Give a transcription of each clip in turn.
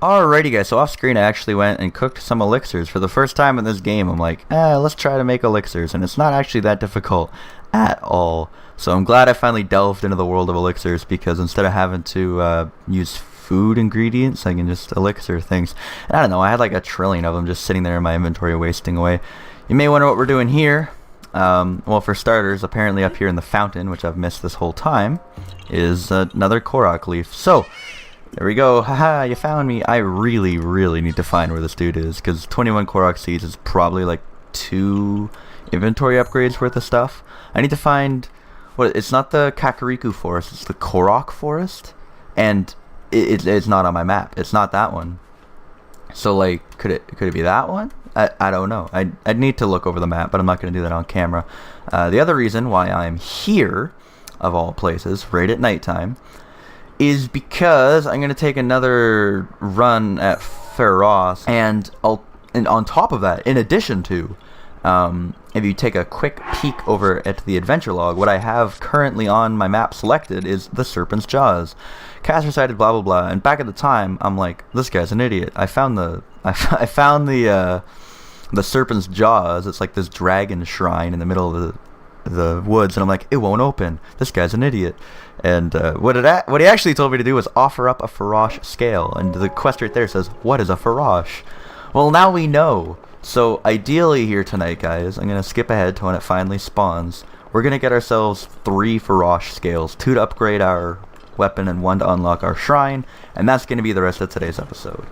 Alrighty guys, so off screen I actually went and cooked some elixirs. For the first time in this game, I'm like, let's try to make elixirs, and it's not actually that difficult at all. So I'm glad I finally delved into the world of elixirs, because instead of having to use food ingredients, I can just elixir things. And I don't know, I had like a trillion of them just sitting there in my inventory wasting away. You may wonder what we're doing here. Well, for starters, apparently up here in the fountain, which I've missed this whole time, is another Korok leaf. So there we go. Haha, you found me. I really need to find where this dude is, because 21 Korok seeds is probably like 2 inventory upgrades worth of stuff. I need to find... What? It's not the Kakariko forest, it's the Korok forest, and it's not on my map. It's not that one. So like, could it be that one? I don't know. I'd need to look over the map, but I'm not going to do that on camera. The other reason why I'm here, of all places, right at nighttime, is because I'm going to take another run at Farosh, and on top of that, in addition to, if you take a quick peek over at the adventure log, what I have currently on my map selected is the Serpent's Jaws. Caster sighted, blah blah blah. And back at the time, I'm like, this guy's an idiot. I found the Serpent's Jaws. It's like this dragon shrine in the middle of the woods, and I'm like, it won't open. This guy's an idiot. And what he actually told me to do was offer up a Farosh scale, and the quest right there says, what is a Farosh? Well, now we know. So ideally here tonight, guys, I'm gonna skip ahead to when it finally spawns. We're gonna get ourselves 3 Farosh scales, 2 to upgrade our weapon and 1 to unlock our shrine, and that's gonna be the rest of today's episode.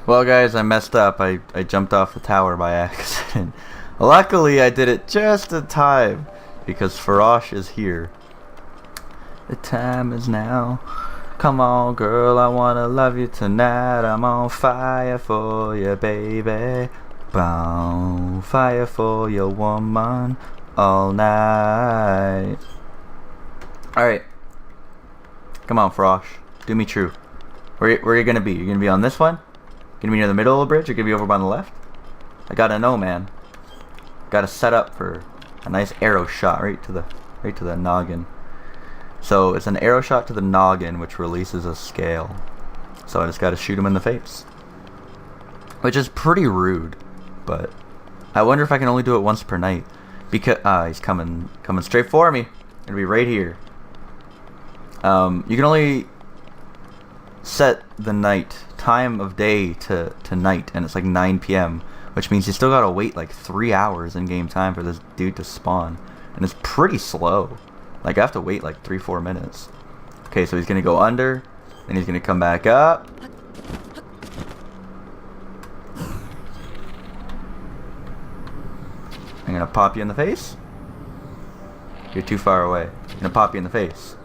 Well guys, I messed up. I jumped off the tower by accident. Luckily I did it just in time, because Farosh is here. The time is now. Come on girl, I wanna love you tonight. I'm on fire for you, baby. Bound fire for your woman all night. Alright. Come on Farosh, do me true. Where are you gonna be? You're gonna be on this one? Gonna be near the middle of the bridge, or gonna be over by the left? I gotta know, man. Gotta set up for a nice arrow shot right to the noggin. So it's an arrow shot to the noggin, which releases a scale. So I just gotta shoot him in the face, which is pretty rude. But I wonder if I can only do it once per night, because he's coming straight for me. Gonna be right here. You can only set the time of day to night, and it's like 9 p.m. which means you still gotta wait like 3 hours in game time for this dude to spawn, and it's pretty slow. Like I have to wait like 3-4 minutes. Okay, so he's gonna go under, then he's gonna come back up. I'm gonna pop you in the face. You're too far away. I'm gonna pop you in the face.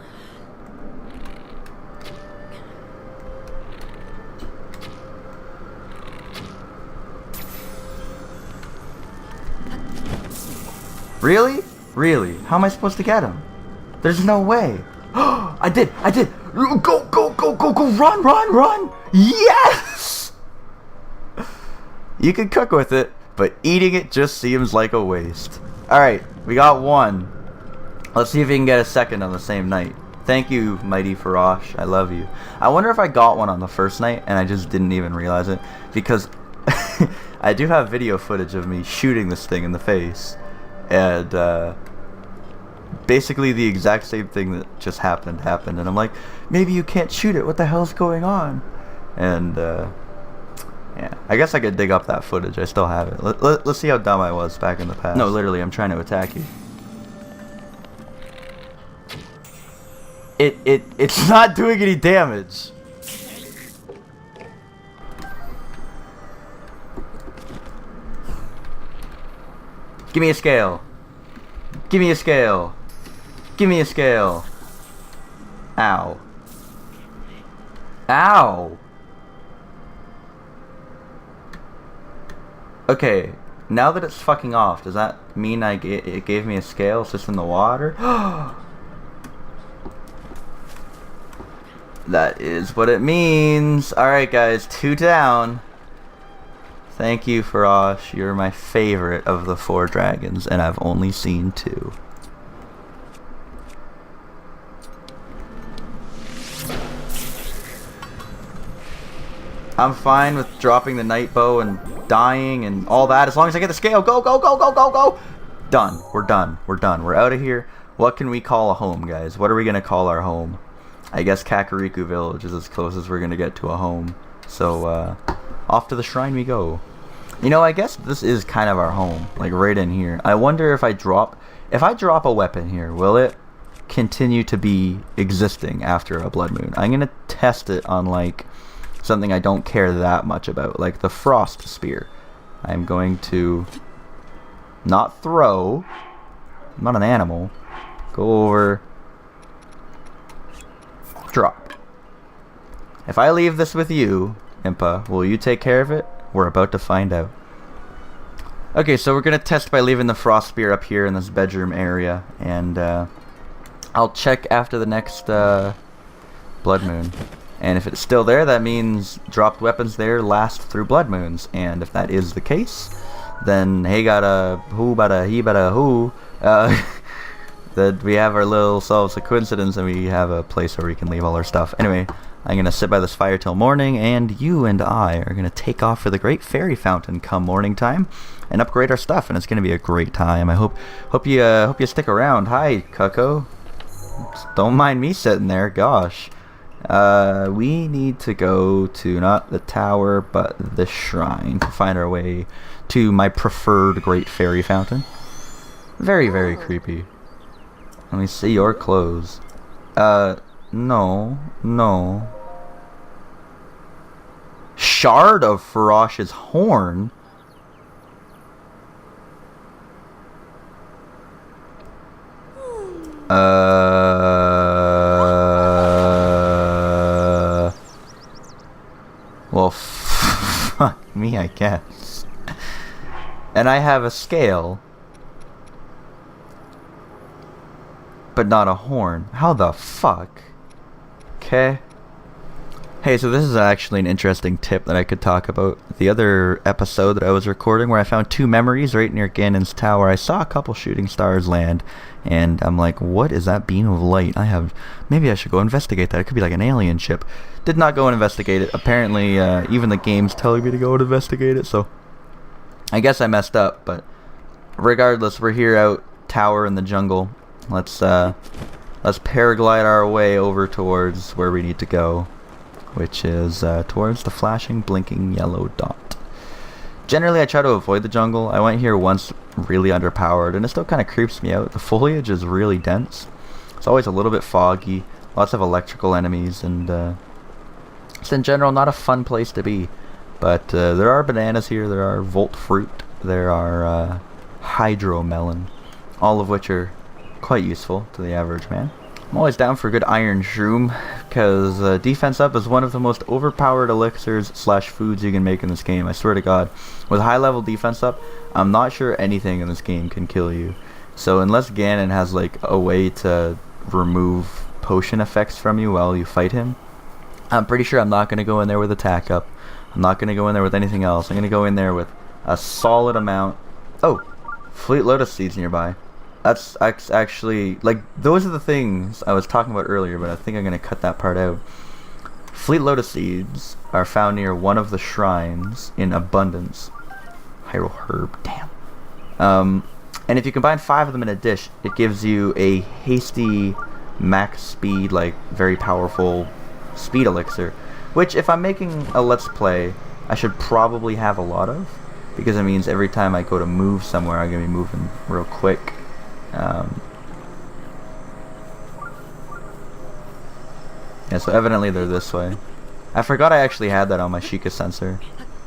Really? Really? How am I supposed to get him? There's no way. I did! Go! Run! Yes! You can cook with it, but eating it just seems like a waste. Alright, we got 1. Let's see if we can get a second on the same night. Thank you, mighty Farosh. I love you. I wonder if I got one on the first night and I just didn't even realize it, because I do have video footage of me shooting this thing in the face. And basically the exact same thing that just happened, and I'm like, maybe you can't shoot it, what the hell's going on? And yeah, I guess I could dig up that footage. I still have it. Let's see how dumb I was back in the past. No, literally, I'm trying to attack you. It's not doing any damage. Give me a scale. Give me a scale. Give me a scale. Ow. Ow. Okay, now that it's fucking off, does that mean it gave me a scale? It's just in the water? That is what it means. Alright guys, 2 down. Thank you, Farosh. You're my favorite of the 4 dragons, and I've only seen 2. I'm fine with dropping the night bow and dying and all that as long as I get the scale. Go, go, go, go, go, go! Done. We're done. We're done. We're out of here. What can we call a home, guys? What are we going to call our home? I guess Kakariko Village is as close as we're going to get to a home. So, off to the shrine we go. You know, I guess this is kind of our home. Like, right in here. I wonder if I drop a weapon here, will it continue to be existing after a blood moon? I'm going to test it on, like, something I don't care that much about. Like, the frost spear. I'm going to not throw. I'm not an animal. Go over. Drop. If I leave this with you, Impa, will you take care of it? We're about to find out. Okay, so we're going to test by leaving the frost spear up here in this bedroom area. And I'll check after the next blood moon. And if it's still there, that means dropped weapons there last through blood moons. And if that is the case, then hey gotta who bada he bada who that we have our little selves a coincidence and we have a place where we can leave all our stuff. Anyway, I'm gonna sit by this fire till morning, and you and I are gonna take off for the great fairy fountain come morning time and upgrade our stuff, and it's gonna be a great time. I hope you stick around. Hi, Cucko. Don't mind me sitting there, gosh. We need to go to not the tower but the shrine to find our way to my preferred great fairy fountain. Very, very creepy. Let me see your clothes. No. Shard of Farosh's horn? Well, fuck me, I guess. And I have a scale. But not a horn. How the fuck? Okay. Hey, so this is actually an interesting tip that I could talk about. The other episode that I was recording where I found 2 memories right near Ganon's tower, I saw a couple shooting stars land, and I'm like, what is that beam of light? Maybe I should go investigate that. It could be like an alien ship. Did not go and investigate it. Apparently, even the game's telling me to go and investigate it, so I guess I messed up, but regardless, we're here out tower in the jungle. Let's paraglide our way over towards where we need to go, which is towards the flashing, blinking yellow dot. Generally, I try to avoid the jungle. I went here once really underpowered, and it still kind of creeps me out. The foliage is really dense. It's always a little bit foggy, lots of electrical enemies, and it's in general not a fun place to be. But there are bananas here, there are volt fruit, there are hydro melon, all of which are quite useful to the average man. I'm always down for a good iron shroom, because defense up is one of the most overpowered elixirs / foods you can make in this game. I swear to God. With high level defense up, I'm not sure anything in this game can kill you. So unless Ganon has like a way to remove potion effects from you while you fight him, I'm pretty sure I'm not going to go in there with attack up. I'm not going to go in there with anything else. I'm going to go in there with a solid amount. Oh, Fleet Lotus Seeds nearby. That's actually, like, those are the things I was talking about earlier, but I think I'm going to cut that part out. Fleet Lotus Seeds are found near one of the shrines in abundance. Hyrule Herb, damn. And if you combine 5 of them in a dish, it gives you a hasty, max speed, like, very powerful speed elixir. Which, if I'm making a Let's Play, I should probably have a lot of. Because it means every time I go to move somewhere, I'm going to be moving real quick. Yeah, so evidently they're this way. I forgot I actually had that on my Sheikah sensor.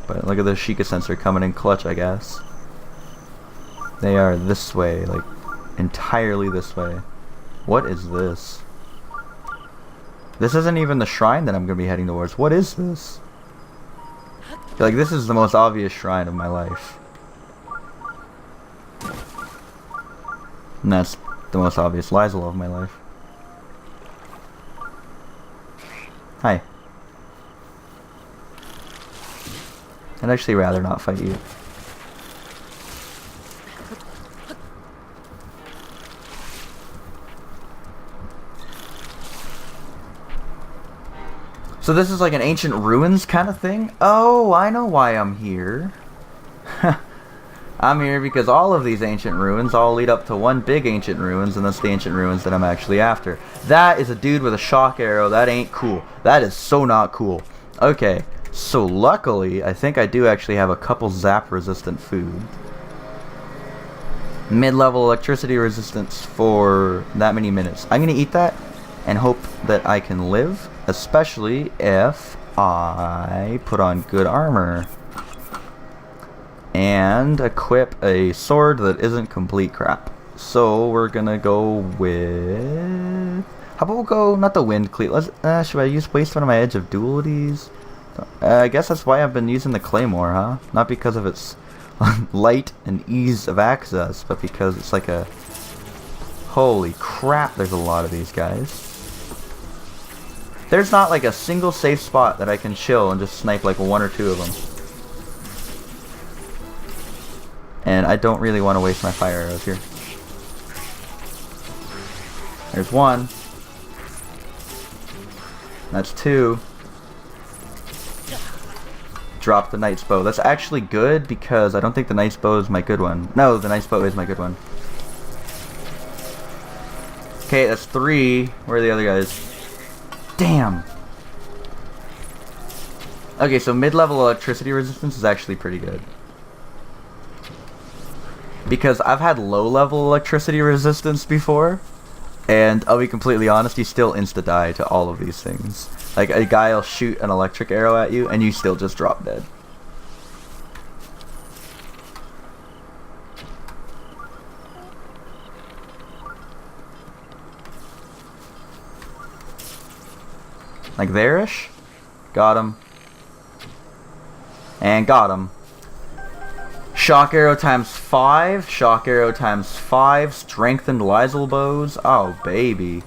But look at the Sheikah sensor coming in clutch, I guess. They are this way, like, entirely this way. What is this? This isn't even the shrine that I'm going to be heading towards. What is this? I feel like this is the most obvious shrine of my life. And that's the most obvious Lizel of my life. Hi. I'd actually rather not fight you. So this is like an ancient ruins kind of thing? Oh, I know why I'm here. I'm here because all of these ancient ruins all lead up to one big ancient ruins, and that's the ancient ruins that I'm actually after. That is a dude with a shock arrow. That ain't cool. That is so not cool. Okay, so luckily, I think I do actually have a couple zap-resistant food. Mid-level electricity resistance for that many minutes. I'm going to eat that and hope that I can live, especially if I put on good armor. And equip a sword that isn't complete crap. So we're gonna go with... How about we'll go, not the wind cleat, let's, should I waste one of my edge of dualities? I guess that's why I've been using the claymore, huh? Not because of its light and ease of access, but because it's like a... Holy crap, there's a lot of these guys. There's not like a single safe spot that I can chill and just snipe like one or two of them. And I don't really want to waste my fire arrows here. There's one. That's two. Drop the knight's bow. That's actually good because I don't think the knight's bow is my good one. No, the knight's bow is my good one. Okay, that's three. Where are the other guys? Damn. Okay, so mid-level electricity resistance is actually pretty good. Because I've had low-level electricity resistance before, and I'll be completely honest, you still insta-die to all of these things. Like, a guy will shoot an electric arrow at you, and you still just drop dead. Like there-ish? Got him. And got him. Shock arrow times 5. Shock arrow times 5. Strengthened Lysel bows. Oh, baby.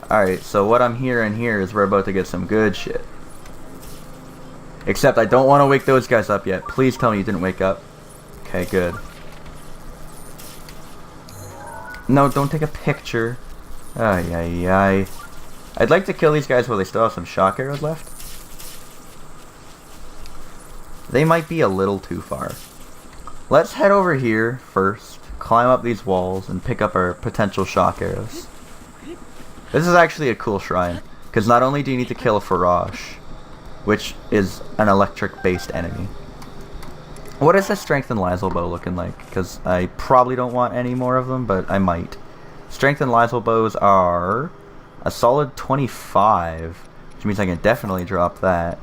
Alright, so what I'm hearing here is we're about to get some good shit. Except I don't want to wake those guys up yet. Please tell me you didn't wake up. Okay, good. No, don't take a picture. Ay, ay, ay. I'd like to kill these guys while they still have some shock arrows left. They might be a little too far. Let's head over here first, climb up these walls, and pick up our potential shock arrows. This is actually a cool shrine, because not only do you need to kill a Farosh, which is an electric-based enemy. What is the strengthened Lysel bow looking like? Because I probably don't want any more of them, but I might. Strengthened Lysel bows are a solid 25, which means I can definitely drop that.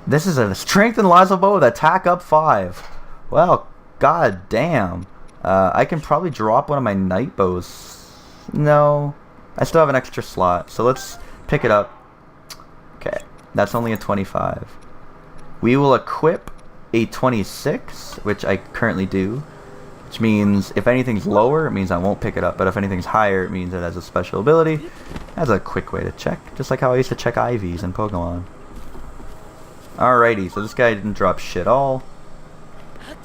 This is a strengthened Lysel bow with attack up 5. Well, god damn. I can probably drop one of my night bows. No, I still have an extra slot, so let's pick it up. Okay, that's only a 25. We will equip a 26, which I currently do, which means if anything's lower, it means I won't pick it up, but if anything's higher, it means it has a special ability. That's a quick way to check, just like how I used to check IVs in Pokemon. Alrighty, so this guy didn't drop shit all.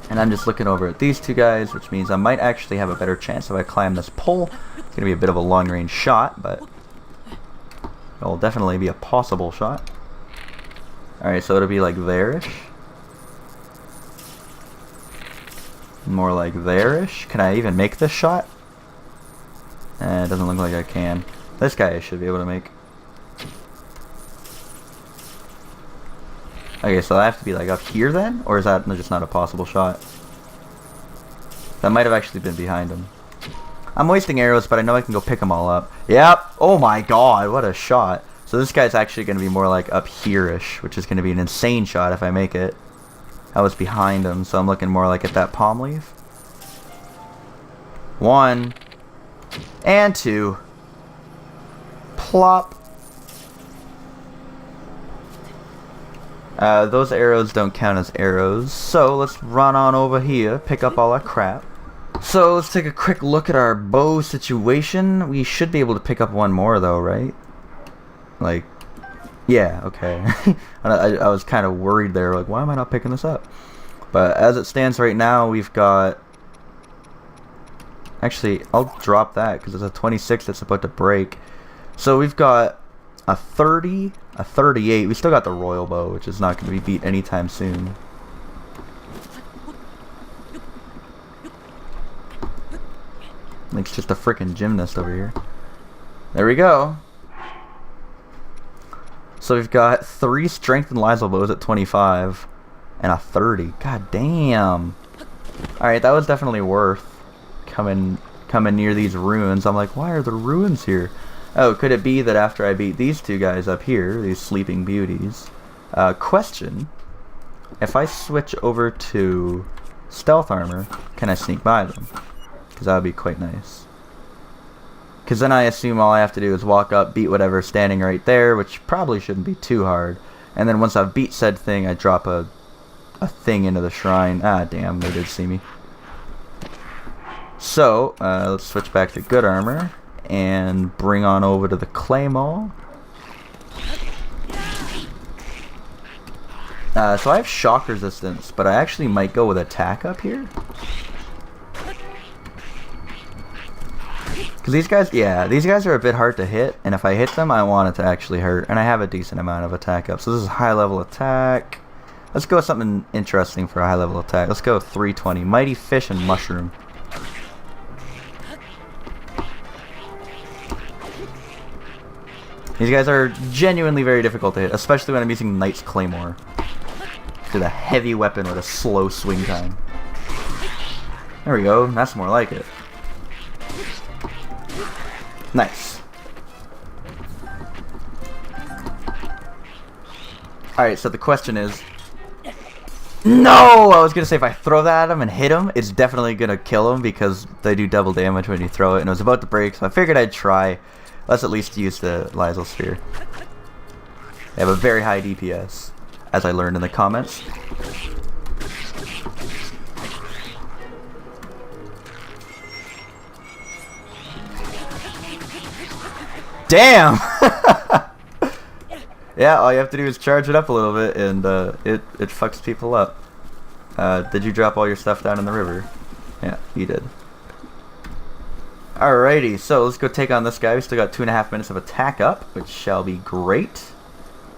And I'm just looking over at these two guys, which means I might actually have a better chance if I climb this pole. It's going to be a bit of a long-range shot, but it'll definitely be a possible shot. Alright, so it'll be like there-ish. More like there-ish. Can I even make this shot? It doesn't look like I can. This guy I should be able to make. Okay, so I have to be like up here then? Or is that just not a possible shot? That might have actually been behind him. I'm wasting arrows, but I know I can go pick them all up. Yep! Oh my god, what a shot. So this guy's actually going to be more like up here-ish, which is going to be an insane shot if I make it. I was behind him, so I'm looking more like at that palm leaf. 1. And 2. Plop. Those arrows don't count as arrows, so let's run on over here, pick up all our crap. So let's take a quick look at our bow situation. We should be able to pick up one more though, right? Like, yeah, okay. I was kind of worried there, like, why am I not picking this up? But as it stands right now, we've got... Actually, I'll drop that because it's a 26 that's about to break. So we've got a 30, a 38. We still got the royal bow, which is not going to be beat anytime soon. Link's just a freaking gymnast over here. There we go. So we've got 3 strength and Lysol bows at 25 and a 30. God damn. Alright, that was definitely worth coming near these ruins. I'm like, why are there ruins here? Oh, could it be that after I beat these 2 guys up here, these sleeping beauties? Question. If I switch over to stealth armor, can I sneak by them? Because that would be quite nice. Because then I assume all I have to do is walk up, beat whatever's standing right there, which probably shouldn't be too hard. And then once I've beat said thing, I drop a thing into the shrine. Ah, damn, they did see me. So, let's switch back to good armor and bring on over to the claymore. So I have shock resistance, but I actually might go with attack up here. Because these guys, yeah, these guys are a bit hard to hit, and if I hit them, I want it to actually hurt. And I have a decent amount of attack up. So this is high level attack. Let's go with something interesting for a high level attack. Let's go with 320. Mighty Fish and Mushroom. These guys are genuinely very difficult to hit, especially when I'm using Knight's Claymore. It's a heavy weapon with a slow swing time. There we go, that's more like it. Nice. Alright, so the question is... No! I was gonna say if I throw that at him and hit him, it's definitely gonna kill him because they do double damage when you throw it, and it was about to break, so I figured I'd try. Let's at least use the Lysol Sphere. They have a very high DPS, as I learned in the comments. Damn! Yeah, all you have to do is charge it up a little bit, and it fucks people up. Did you drop all your stuff down in the river? Yeah, you did. Alrighty, so let's go take on this guy. We still got 2.5 minutes of attack up, which shall be great.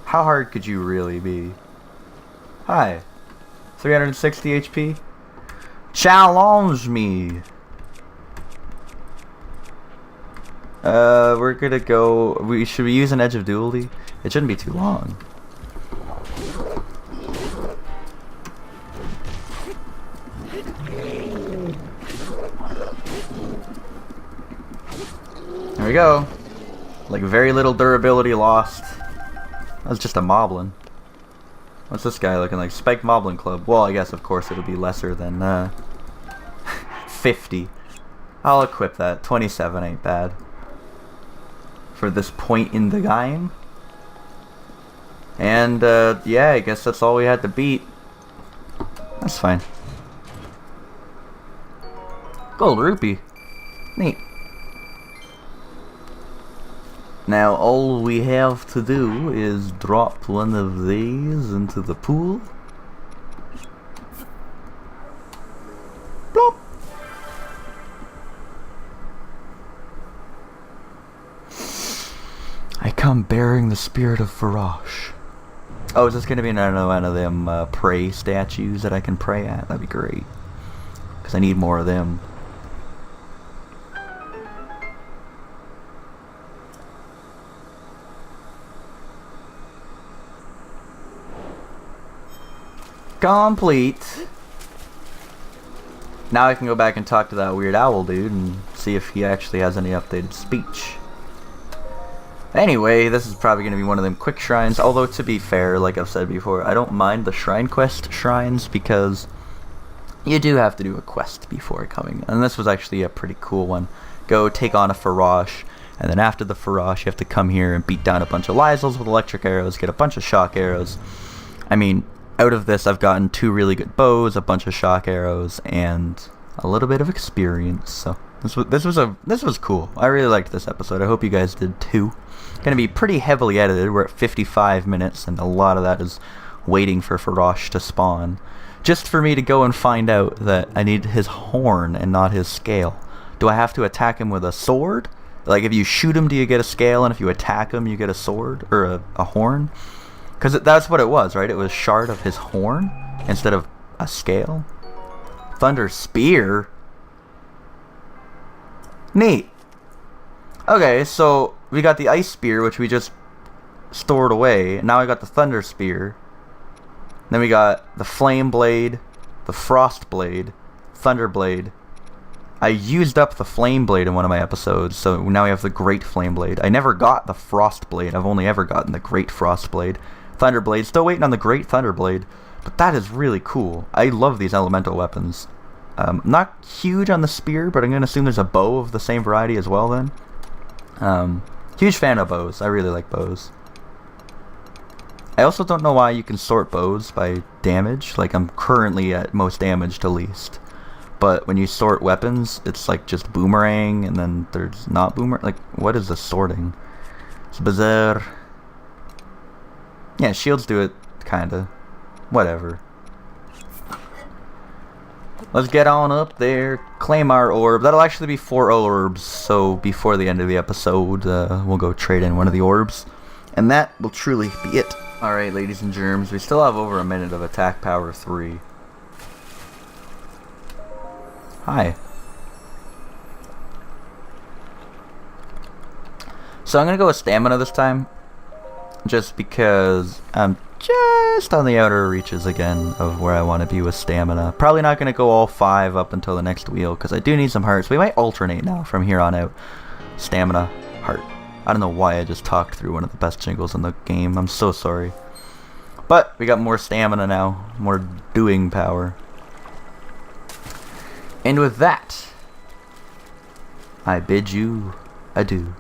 How hard could you really be? Hi. 360 HP? Challenge me! We're gonna go... Should we use an Edge of Duality? It shouldn't be too long. There we go. Like, very little durability lost. That's just a Moblin. What's this guy looking like? Spiked Moblin Club. Well, I guess, of course, it'll be lesser than, 50. I'll equip that. 27 ain't bad. For this point in the game. And, yeah, I guess that's all we had to beat. That's fine. Gold rupee. Neat. Now all we have to do is drop one of these into the pool. Plop. I come bearing the spirit of Farosh. Oh, is this going to be another one of them pray statues that I can pray at? That'd be great. Because I need more of them. Complete. Now I can go back and talk to that weird owl dude and see if he actually has any updated speech. Anyway, this is probably going to be one of them quick shrines, although to be fair, like I've said before, I don't mind the shrine quest shrines because you do have to do a quest before coming, and this was actually a pretty cool one. Go take on a Farosh, and then after the Farosh you have to come here and beat down a bunch of Lysols with electric arrows, get a bunch of shock arrows. I mean, out of this I've gotten 2 really good bows, a bunch of shock arrows, and a little bit of experience, so this was cool. I really liked this episode. I hope you guys did too. Gonna be pretty heavily edited. We're at 55 minutes, and a lot of that is waiting for Farosh to spawn. Just for me to go and find out that I need his horn and not his scale. Do I have to attack him with a sword? Like, if you shoot him, do you get a scale? And if you attack him, you get a sword? Or a horn? Because that's what it was, right? It was shard of his horn instead of a scale. Thunder Spear? Neat. Okay, so we got the Ice Spear, which we just stored away. Now I got the Thunder Spear. Then we got the Flame Blade, the Frost Blade, Thunder Blade. I used up the Flame Blade in one of my episodes, so now we have the Great Flame Blade. I never got the Frost Blade. I've only ever gotten the Great Frost Blade. Thunder Blade, still waiting on the Great Thunder Blade. But that is really cool. I love these elemental weapons. Not huge on the spear, but I'm going to assume there's a bow of the same variety as well then. Huge fan of bows. I really like bows. I also don't know why you can sort bows by damage. Like, I'm currently at most damage to least. But when you sort weapons, it's like just boomerang, and then there's not boomerang. Like, what is the sorting? It's bizarre. Yeah, shields do it, kinda. Whatever. Let's get on up there, claim our orb. That'll actually be 4 orbs, so before the end of the episode, we'll go trade in one of the orbs. And that will truly be it. Alright, ladies and germs, we still have over a minute of attack power 3. Hi. So I'm gonna go with stamina this time, just because I'm just on the outer reaches again of where I want to be with stamina. Probably not gonna go all 5 up until the next wheel, because I do need some hearts. We might alternate now from here on out. Stamina, heart. I don't know why I just talked through one of the best jingles in the game. I'm so sorry. But we got more stamina now, more doing power. And with that, I bid you adieu.